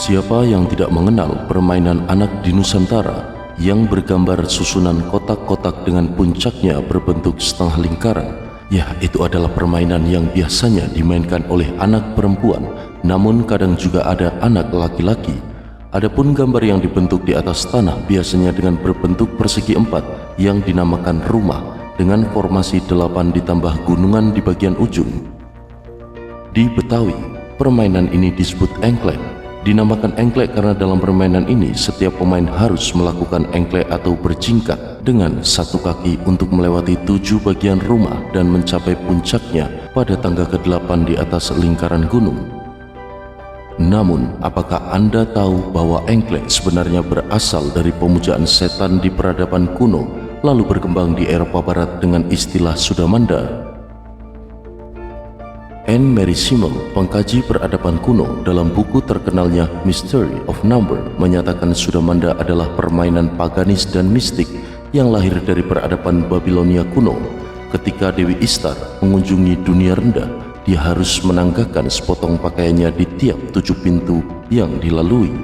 Siapa yang tidak mengenal permainan anak di Nusantara yang bergambar susunan kotak-kotak dengan puncaknya berbentuk setengah lingkaran? Ya, itu adalah permainan yang biasanya dimainkan oleh anak perempuan, namun kadang juga ada anak laki-laki. Adapun gambar yang dibentuk di atas tanah biasanya dengan berbentuk persegi empat yang dinamakan rumah dengan formasi 8 ditambah gunungan di bagian ujung. Di Betawi, permainan ini disebut engklek. Dinamakan engklek karena dalam permainan ini setiap pemain harus melakukan engklek atau berjingkat dengan satu kaki untuk melewati 7 bagian rumah dan mencapai puncaknya pada tangga ke-8 di atas lingkaran gunung. Namun, apakah Anda tahu bahwa engklek sebenarnya berasal dari pemujaan setan di peradaban kuno lalu berkembang di Eropa Barat dengan istilah Sudamanda? Anne Mary Simon, pengkaji peradaban kuno, dalam buku terkenalnya Mystery of Number menyatakan Sudamanda adalah permainan paganis dan mistik yang lahir dari peradaban Babilonia kuno. Ketika Dewi Ishtar mengunjungi dunia rendah, dia harus menanggalkan sepotong pakaiannya di tiap 7 pintu yang dilalui.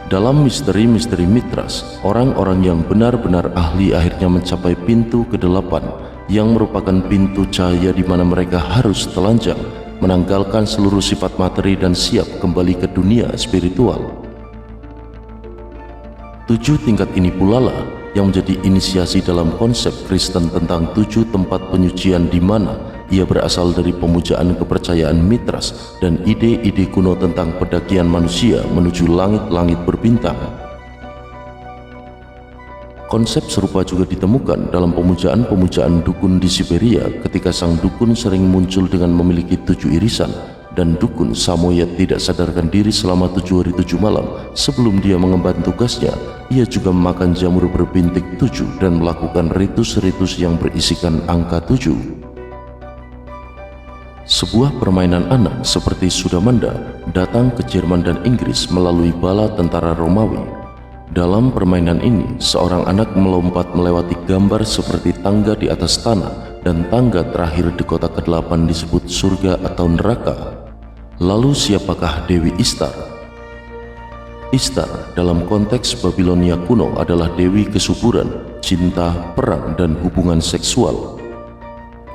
Dalam misteri-misteri Mitras, orang-orang yang benar-benar ahli akhirnya mencapai pintu ke-8 yang merupakan pintu cahaya di mana mereka harus telanjang, menanggalkan seluruh sifat materi dan siap kembali ke dunia spiritual. 7 tingkat ini pula lah yang menjadi inisiasi dalam konsep Kristen tentang 7 tempat penyucian di mana ia berasal dari pemujaan kepercayaan Mitras dan ide-ide kuno tentang pendakian manusia menuju langit-langit berbintang. Konsep serupa juga ditemukan dalam pemujaan-pemujaan dukun di Siberia ketika sang dukun sering muncul dengan memiliki 7 irisan dan dukun Samoyed tidak sadarkan diri selama 7 hari 7 malam. Sebelum dia mengemban tugasnya, ia juga memakan jamur berbintik 7 dan melakukan ritus-ritus yang berisikan angka 7. Sebuah permainan anak seperti Sudamanda datang ke Jerman dan Inggris melalui bala tentara Romawi. Dalam permainan ini, seorang anak melompat melewati gambar seperti tangga di atas tanah dan tangga terakhir di kota ke-8 disebut surga atau neraka. Lalu siapakah Dewi Ishtar? Ishtar dalam konteks Babilonia kuno adalah dewi kesuburan, cinta, perang, dan hubungan seksual.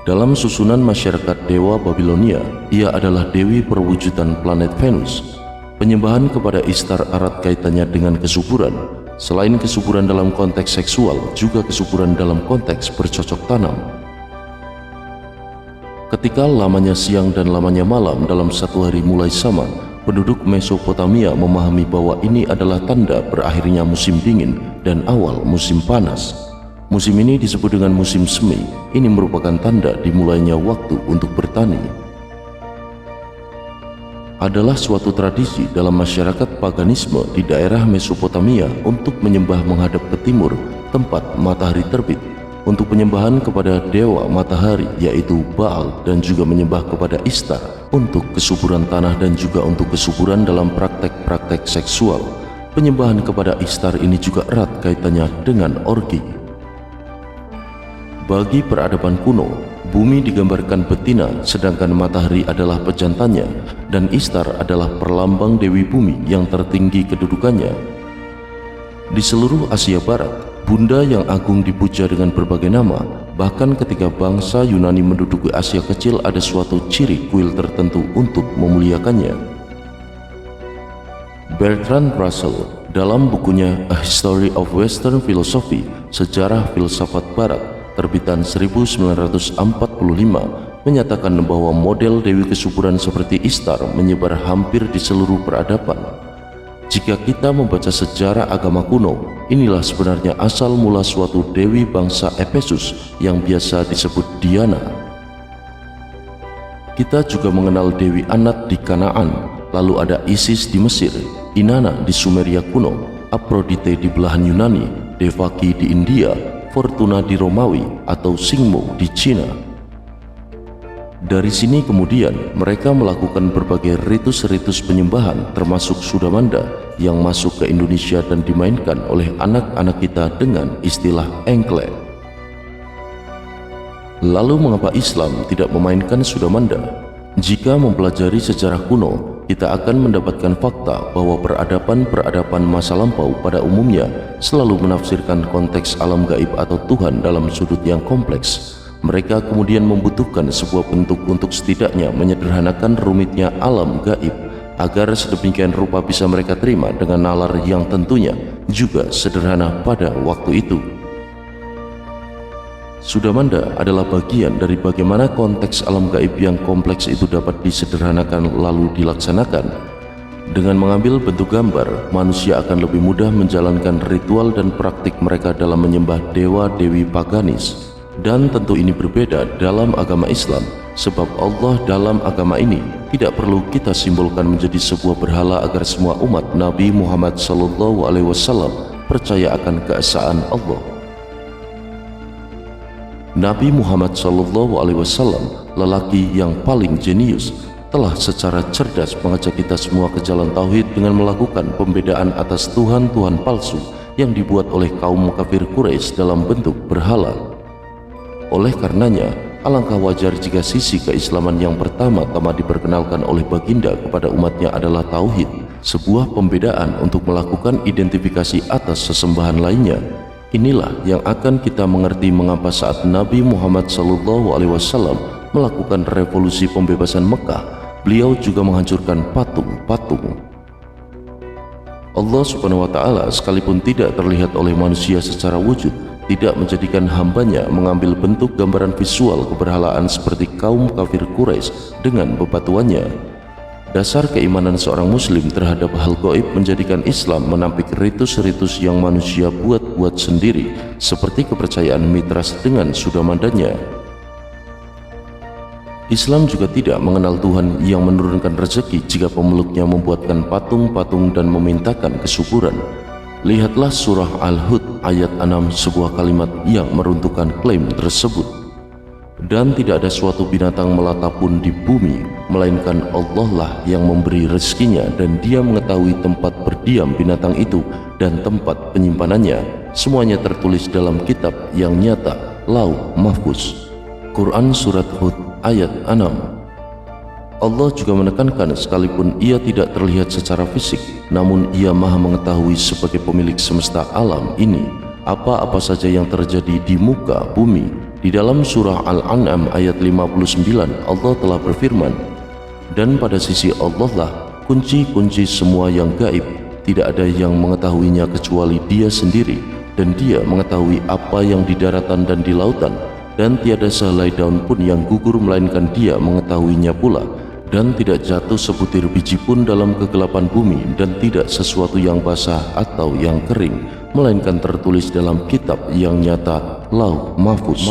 Dalam susunan masyarakat dewa Babilonia, ia adalah dewi perwujudan planet Venus. Penyembahan kepada Ishtar erat kaitannya dengan kesuburan. Selain kesuburan dalam konteks seksual, juga kesuburan dalam konteks bercocok tanam. Ketika lamanya siang dan lamanya malam dalam satu hari mulai sama, penduduk Mesopotamia memahami bahwa ini adalah tanda berakhirnya musim dingin dan awal musim panas. Musim ini disebut dengan musim semi. Ini merupakan tanda dimulainya waktu untuk bertani. Adalah suatu tradisi dalam masyarakat paganisme di daerah Mesopotamia untuk menyembah menghadap ke timur, tempat matahari terbit, untuk penyembahan kepada dewa matahari yaitu Baal, dan juga menyembah kepada Ishtar untuk kesuburan tanah dan juga untuk kesuburan dalam praktek-praktek seksual. Penyembahan kepada Ishtar ini juga erat kaitannya dengan orgi. Bagi peradaban kuno, bumi digambarkan betina sedangkan matahari adalah pejantannya, dan Ishtar adalah perlambang Dewi Bumi yang tertinggi kedudukannya. Di seluruh Asia Barat, Bunda yang agung dipuja dengan berbagai nama. Bahkan ketika bangsa Yunani menduduki Asia Kecil, ada suatu ciri kuil tertentu untuk memuliakannya. Bertrand Russell dalam bukunya A History of Western Philosophy, Sejarah Filsafat Barat, terbitan 1945, menyatakan bahwa model dewi kesuburan seperti Ishtar menyebar hampir di seluruh peradaban. Jika kita membaca sejarah agama kuno, inilah sebenarnya asal mula suatu dewi bangsa Efesus yang biasa disebut Diana. Kita juga mengenal Dewi Anat di Kanaan, lalu ada Isis di Mesir, Inanna di Sumeria kuno, Aphrodite di belahan Yunani, Devaki di India, Fortuna di Romawi, atau Singmo di Cina. Dari sini kemudian mereka melakukan berbagai ritus-ritus penyembahan termasuk Sudamanda yang masuk ke Indonesia dan dimainkan oleh anak-anak kita dengan istilah engklek. Lalu mengapa Islam tidak memainkan Sudamanda? Jika mempelajari sejarah kuno, kita akan mendapatkan fakta bahwa peradaban-peradaban masa lampau pada umumnya selalu menafsirkan konteks alam gaib atau Tuhan dalam sudut yang kompleks. Mereka kemudian membutuhkan sebuah bentuk untuk setidaknya menyederhanakan rumitnya alam gaib, agar sedemikian rupa bisa mereka terima dengan nalar yang tentunya juga sederhana pada waktu itu. Sudamanda adalah bagian dari bagaimana konteks alam gaib yang kompleks itu dapat disederhanakan lalu dilaksanakan. Dengan mengambil bentuk gambar, manusia akan lebih mudah menjalankan ritual dan praktik mereka dalam menyembah dewa-dewi paganis. Dan tentu ini berbeda dalam agama Islam, sebab Allah dalam agama ini tidak perlu kita simbolkan menjadi sebuah berhala agar semua umat Nabi Muhammad SAW percaya akan keesaan Allah. Nabi Muhammad SAW, lelaki yang paling jenius, telah secara cerdas mengajak kita semua ke jalan tauhid dengan melakukan pembedaan atas Tuhan-Tuhan palsu yang dibuat oleh kaum kafir Quraisy dalam bentuk berhala. Oleh karenanya, alangkah wajar jika sisi keislaman yang pertama-tama diperkenalkan oleh baginda kepada umatnya adalah tauhid, sebuah pembedaan untuk melakukan identifikasi atas sesembahan lainnya. Inilah yang akan kita mengerti mengapa saat Nabi Muhammad SAW melakukan revolusi pembebasan Mekah, beliau juga menghancurkan patung-patung. Allah Subhanahu wa Ta'ala sekalipun tidak terlihat oleh manusia secara wujud, tidak menjadikan hambanya mengambil bentuk gambaran visual keberhalaan seperti kaum kafir Quraisy dengan bebatuannya. Dasar keimanan seorang muslim terhadap hal gaib menjadikan Islam menampik ritus-ritus yang manusia buat-buat sendiri, seperti kepercayaan mitras dengan sudamandanya. Islam juga tidak mengenal Tuhan yang menurunkan rezeki jika pemeluknya membuatkan patung-patung dan memintakan kesuburan. Lihatlah surah Al-Hud ayat 6, sebuah kalimat yang meruntuhkan klaim tersebut. Dan tidak ada suatu binatang melata pun di bumi, melainkan Allah lah yang memberi rezekinya, dan Dia mengetahui tempat berdiam binatang itu dan tempat penyimpanannya. Semuanya tertulis dalam kitab yang nyata, Lauh Mahfuz. Quran Surat Hud ayat 6. Allah juga menekankan sekalipun Ia tidak terlihat secara fisik, namun Ia maha mengetahui sebagai pemilik semesta alam ini, apa-apa saja yang terjadi di muka bumi. Di dalam surah Al-An'am ayat 59, Allah telah berfirman, dan pada sisi Allah lah kunci-kunci semua yang gaib, tidak ada yang mengetahuinya kecuali Dia sendiri, dan Dia mengetahui apa yang di daratan dan di lautan, dan tiada sehelai daun pun yang gugur melainkan Dia mengetahuinya pula, dan tidak jatuh sebutir biji pun dalam kegelapan bumi, dan tidak sesuatu yang basah atau yang kering, melainkan tertulis dalam kitab yang nyata, Lauh Mahfuz.